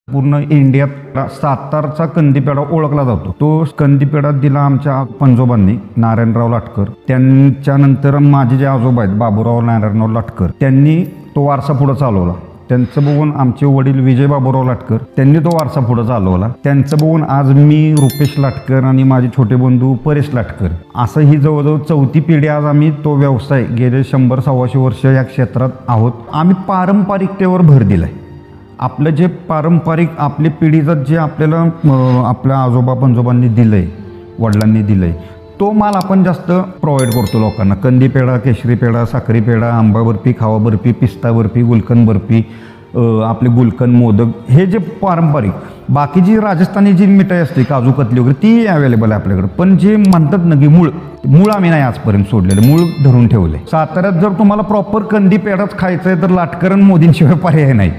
पूर्ण इंडियात सातारचा कंदीपेढा ओळखला जातो. तो कंदीपेढा दिला आमच्या पंजोबांनी, नारायणराव लाटकर. त्यांच्यानंतर माझे जे आजोबा आहेत बाबूराव नारायणराव लाटकर, त्यांनी तो वारसा पुढे चालवला. त्यांचं बघून आमचे वडील विजय बाबूराव लाटकर, त्यांनी तो वारसा पुढे चालवला. त्यांचं बघून आज मी रुपेश लाटकर आणि माझे छोटे बंधू परेश लाटकर, असं ही जवळजवळ चौथी पिढी आज आम्ही तो व्यवसाय गेले 100-125 वर्ष या क्षेत्रात आहोत. आम्ही पारंपरिकतेवर भर दिलाय. आपलं जे पारंपरिक आपली पिढीचं जे आपल्याला आपल्या आजोबा पंजोबांनी दिलंय, वडिलांनी दिलंय, तो माल आपण जास्त प्रोव्हाइड करतो लोकांना. कंदी पेढा, केशरी पेढा, साखरी पेढा, आंबा बर्फी, खावा बर्फी, पिस्ता बर्फी, गुलकंद बर्फी, आपले गुलकंद मोदक, हे जे पारंपरिक. बाकी जी राजस्थानी जी मिठाई असते काजू कतली वगैरे ती अवेलेबल आहे आपल्याकडे. पण जे म्हणतात ना की मूळ आम्ही नाही आजपर्यंत सोडलेलं, मूळ धरून ठेवले. साताऱ्यात जर तुम्हाला प्रॉपर कंदी पेढाच खायचं आहे तर लाटकर आणि मोदींशिवाय पर्याय नाही.